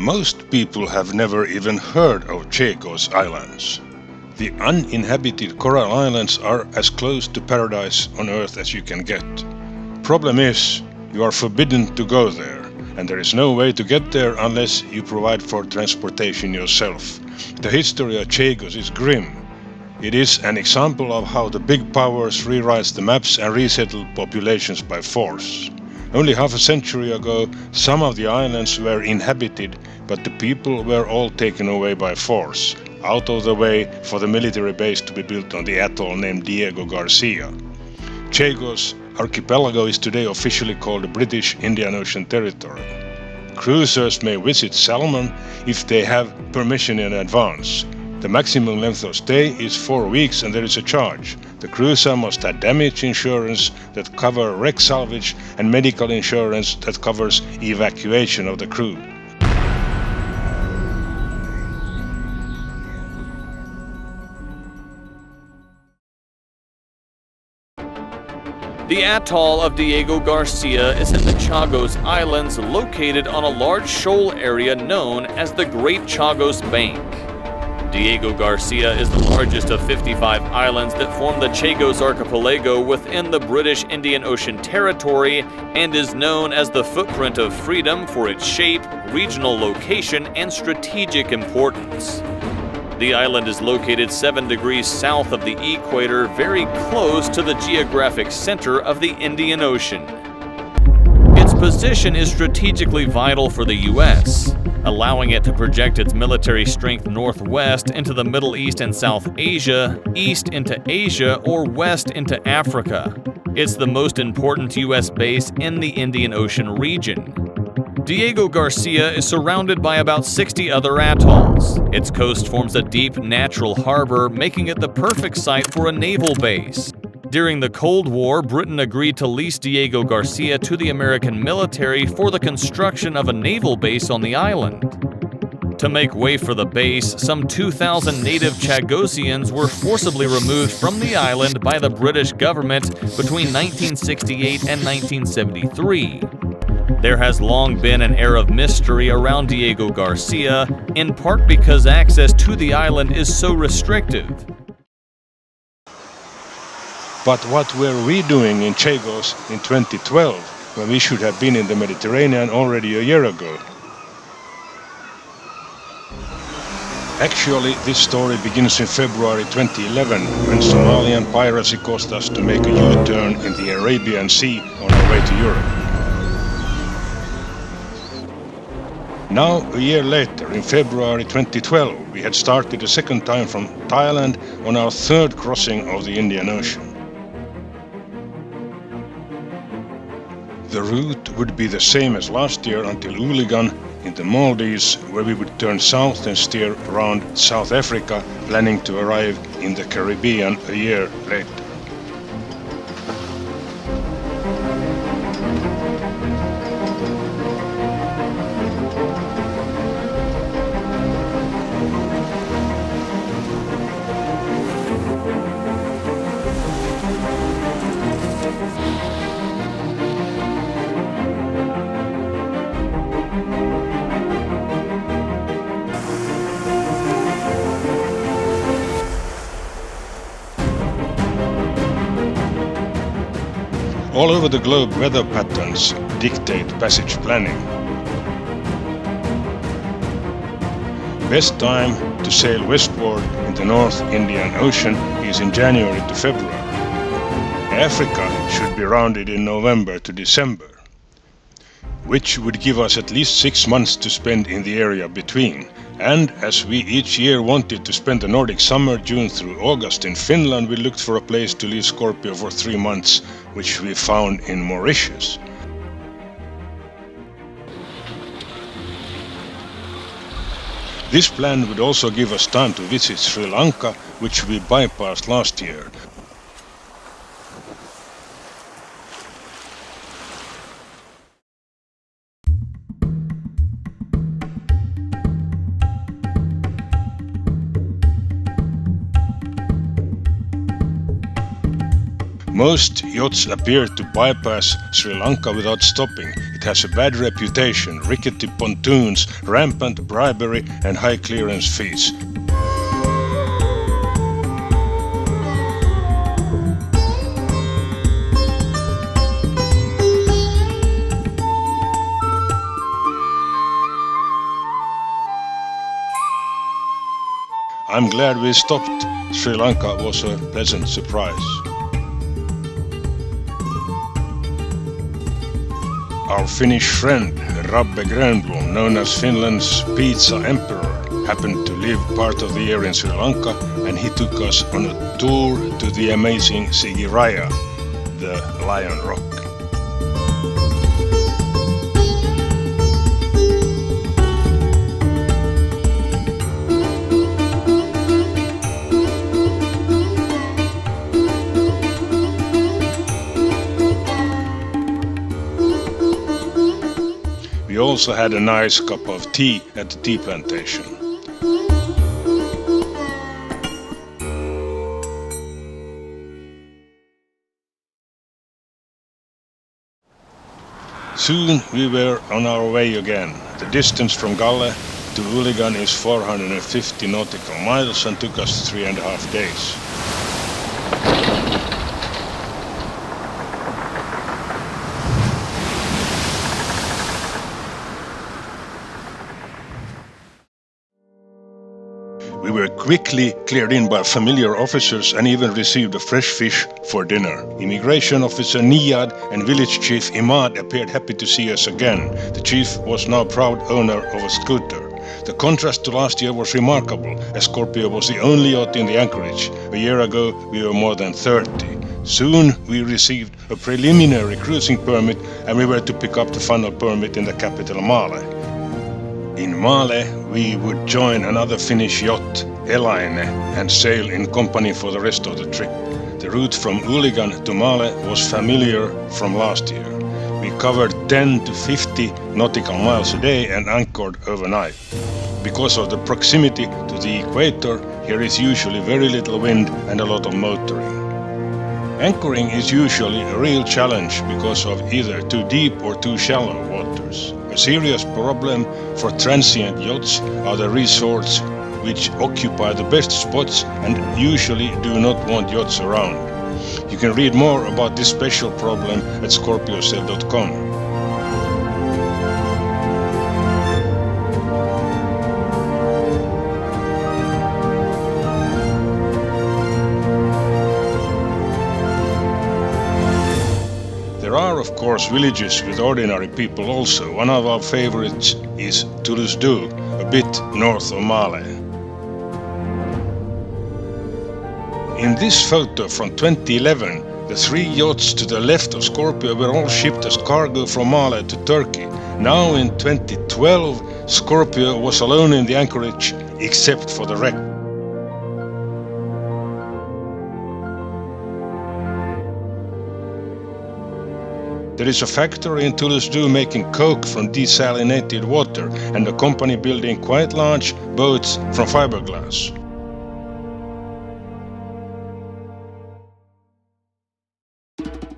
Most people have never even heard of Chagos Islands. The uninhabited coral islands are as close to paradise on earth as you can get. Problem is, you are forbidden to go there, and there is no way to get there unless you provide for transportation yourself. The history of Chagos is grim. It is an example of how the big powers rewrite the maps and resettle populations by force. Only half a century ago, some of the islands were inhabited, but the people were all taken away by force, out of the way for the military base to be built on the atoll named Diego Garcia. Chagos archipelago is today officially called the British Indian Ocean Territory. Cruisers may visit Salmon if they have permission in advance. The maximum length of stay is 4 weeks and there is a charge. The cruiser must have damage insurance that covers wreck salvage and medical insurance that covers evacuation of the crew. The atoll of Diego Garcia is in the Chagos Islands, located on a large shoal area known as the Great Chagos Bank. Diego Garcia is the largest of 55 islands that form the Chagos Archipelago within the British Indian Ocean Territory and is known as the footprint of freedom for its shape, regional location, and strategic importance. The island is located 7 degrees south of the equator, very close to the geographic center of the Indian Ocean. Its position is strategically vital for the U.S., allowing it to project its military strength northwest into the Middle East and South Asia, east into Asia, or west into Africa. It's the most important U.S. base in the Indian Ocean region. Diego Garcia is surrounded by about 60 other atolls. Its coast forms a deep natural harbor, making it the perfect site for a naval base. During the Cold War, Britain agreed to lease Diego Garcia to the American military for the construction of a naval base on the island. To make way for the base, some 2,000 native Chagosians were forcibly removed from the island by the British government between 1968 and 1973. There has long been an air of mystery around Diego Garcia, in part because access to the island is so restrictive. But what were we doing in Chagos in 2012 when we should have been in the Mediterranean already a year ago? Actually, this story begins in February 2011 when Somalian piracy caused us to make a U-turn in the Arabian Sea on our way to Europe. Now, a year later, in February 2012, we had started a second time from Thailand on our third crossing of the Indian Ocean. The route would be the same as last year until Uligan in the Maldives, where we would turn south and steer around South Africa, planning to arrive in the Caribbean a year later. All over the globe, weather patterns dictate passage planning. Best time to sail westward in the North Indian Ocean is in January to February. Africa should be rounded in November to December, which would give us at least 6 months to spend in the area between. And as we each year wanted to spend the Nordic summer, June through August in Finland, we looked for a place to leave Scorpio for 3 months, which we found in Mauritius. This plan would also give us time to visit Sri Lanka, which we bypassed last year. Most yachts appear to bypass Sri Lanka without stopping. It has a bad reputation, rickety pontoons, rampant bribery and high clearance fees. I'm glad we stopped. Sri Lanka was a pleasant surprise. Our Finnish friend, Rabbe Grönblom, known as Finland's pizza emperor, happened to live part of the year in Sri Lanka, and he took us on a tour to the amazing Sigiraya, the Lion Rock. We also had a nice cup of tea at the tea plantation. Soon we were on our way again. The distance from Galle to Uligan is 450 nautical miles and took us 3.5 days. We were quickly cleared in by familiar officers and even received a fresh fish for dinner. Immigration officer Niyad and village chief Imad appeared happy to see us again. The chief was now proud owner of a scooter. The contrast to last year was remarkable, as Scorpio was the only yacht in the anchorage. A year ago we were more than 30. Soon we received a preliminary cruising permit and we were to pick up the final permit in the capital Male. In Male, we would join another Finnish yacht, Elaine, and sail in company for the rest of the trip. The route from Uligan to Male was familiar from last year. We covered 10 to 50 nautical miles a day and anchored overnight. Because of the proximity to the equator, here is usually very little wind and a lot of motoring. Anchoring is usually a real challenge because of either too deep or too shallow waters. A serious problem for transient yachts are the resorts which occupy the best spots and usually do not want yachts around. You can read more about this special problem at scorpiocell.com. There are, of course, villages with ordinary people also. One of our favorites is Tulusdu, a bit north of Male. In this photo from 2011, the 3 yachts to the left of Scorpio were all shipped as cargo from Male to Turkey. Now in 2012, Scorpio was alone in the anchorage except for the wreck. There is a factory in Tulusdu making coke from desalinated water and a company building quite large boats from fiberglass.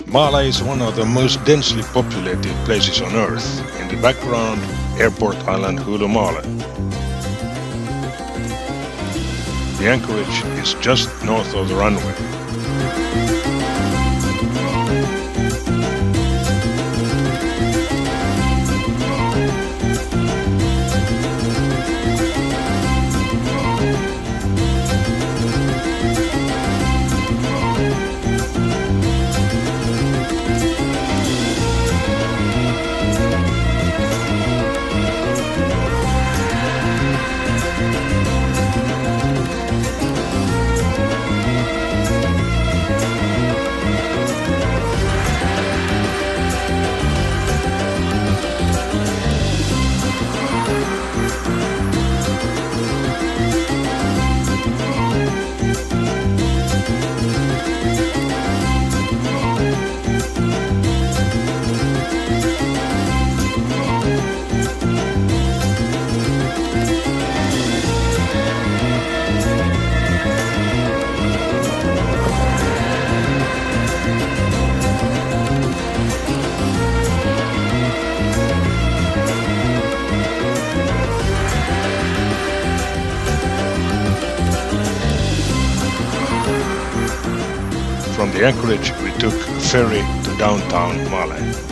Male is one of the most densely populated places on Earth. In the background, airport island Hulumale. The anchorage is just north of the runway. from the anchorage we took a ferry to downtown Male.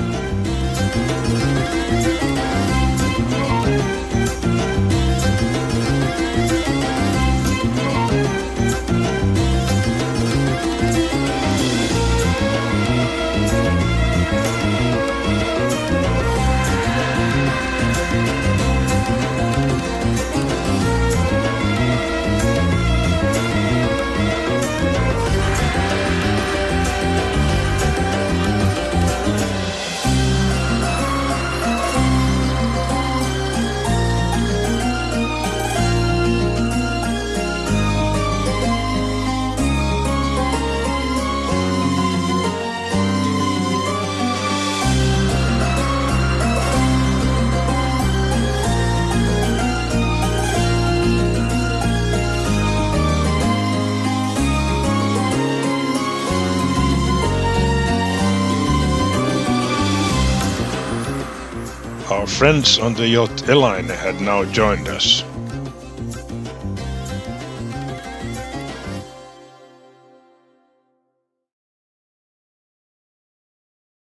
Our friends on the yacht Elaine had now joined us.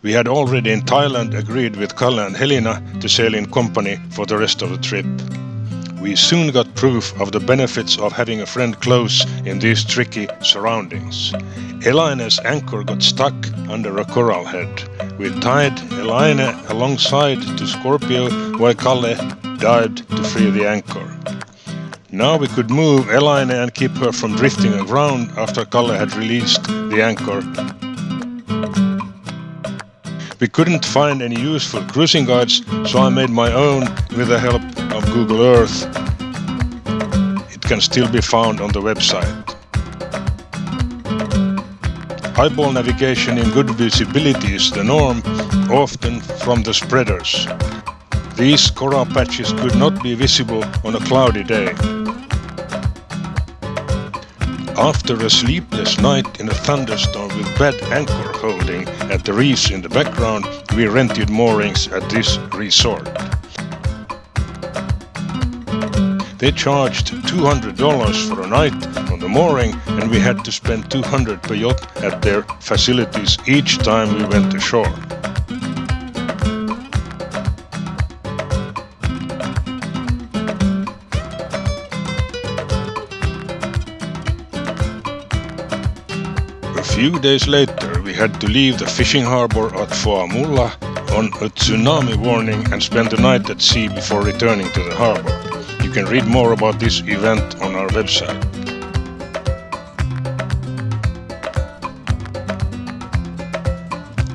We had already in Thailand agreed with Kalle and Helena to sail in company for the rest of the trip. We soon got proof of the benefits of having a friend close in these tricky surroundings. Elaine's anchor got stuck under a coral head. We tied Elaine alongside to Scorpio while Kalle dived to free the anchor. Now we could move Elaine and keep her from drifting aground after Kalle had released the anchor. We couldn't find any useful cruising guides, so I made my own with the help of Google Earth. It can still be found on the website. Eyeball navigation in good visibility is the norm, often from the spreaders. These coral patches could not be visible on a cloudy day. After a sleepless night in a thunderstorm with bad anchor holding at the reefs in the background, we rented moorings at this resort. They charged $200 for a night on the mooring, and we had to spend $200 per yacht at their facilities each time we went ashore. A few days later, we had to leave the fishing harbor at Foamulla on a tsunami warning and spend the night at sea before returning to the harbor. You can read more about this event on our website.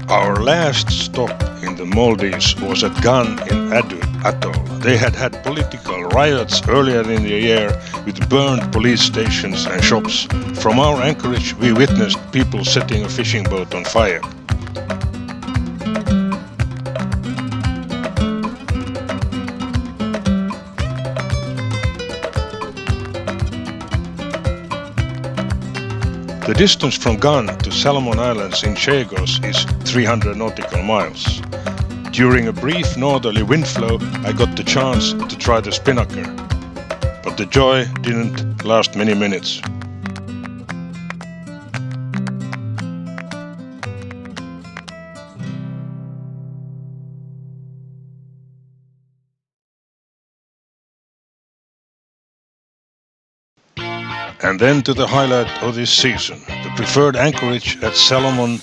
Our last stop in the Maldives was at Gan in Adu Atoll. They had had political riots earlier in the year with burned police stations and shops. From our anchorage, we witnessed people setting a fishing boat on fire. The distance from Gan to Solomon Islands in Chagos is 300 nautical miles. During a brief northerly wind flow, I got the chance to try the spinnaker, but the joy didn't last many minutes. And then to the highlight of this season. The preferred anchorage at Solomon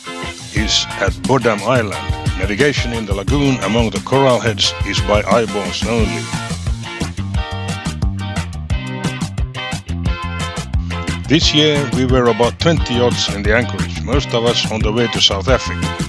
is at Bodam Island. Navigation in the lagoon among the coral heads is by eyeballs only. This year we were about 20 yachts in the anchorage, most of us on the way to South Africa.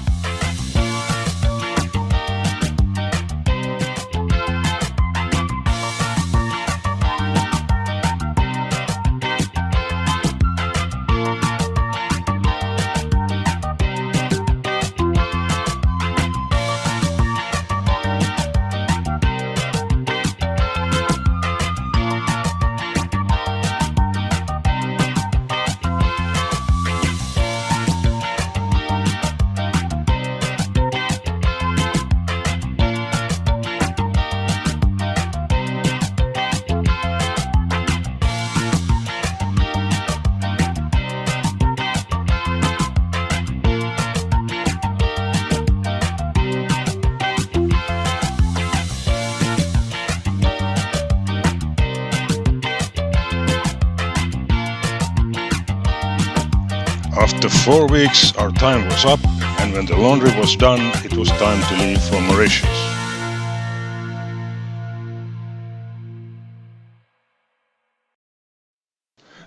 4 weeks our time was up, and when the laundry was done, it was time to leave for Mauritius.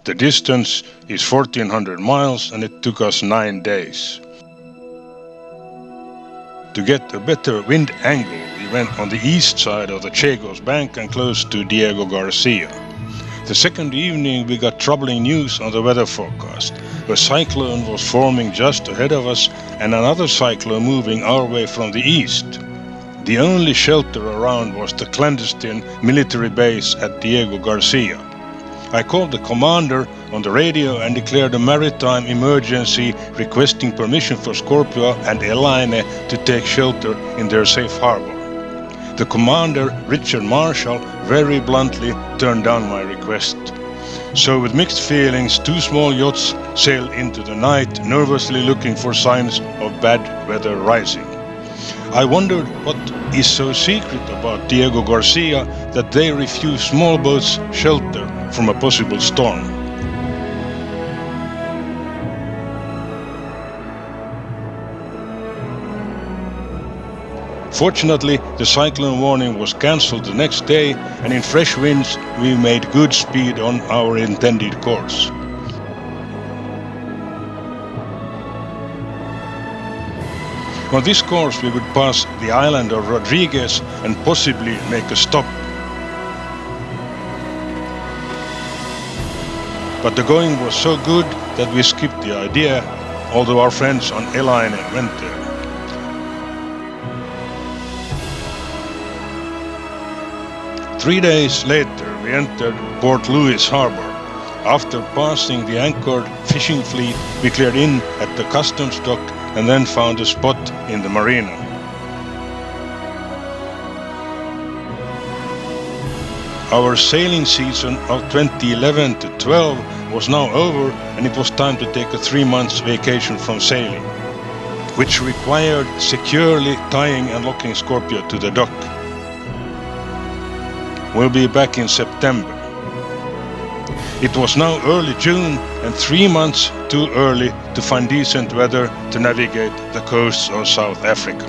The distance is 1400 miles and it took us 9 days. To get a better wind angle, we went on the east side of the Chagos Bank and close to Diego Garcia. The second evening we got troubling news on the weather forecast. A cyclone was forming just ahead of us and another cyclone moving our way from the east. The only shelter around was the clandestine military base at Diego Garcia. I called the commander on the radio and declared a maritime emergency, requesting permission for Scorpio and Elaine to take shelter in their safe harbor. The commander, Richard Marshall, very bluntly turned down my request. So with mixed feelings, 2 small yachts sailed into the night, nervously looking for signs of bad weather rising. I wondered what is so secret about Diego Garcia that they refuse small boats shelter from a possible storm. Fortunately, the cyclone warning was cancelled the next day, and in fresh winds we made good speed on our intended course. On this course we would pass the island of Rodriguez and possibly make a stop. But the going was so good that we skipped the idea, although our friends on Elaine went there. Three days later we entered Port Louis Harbor. After passing the anchored fishing fleet, we cleared in at the customs dock and then found a spot in the marina. Our sailing season of 2011 to 12 was now over, and it was time to take a 3 months vacation from sailing, which required securely tying and locking Scorpio to the dock. We'll be back in September. It was now early June and 3 months too early to find decent weather to navigate the coasts of South Africa.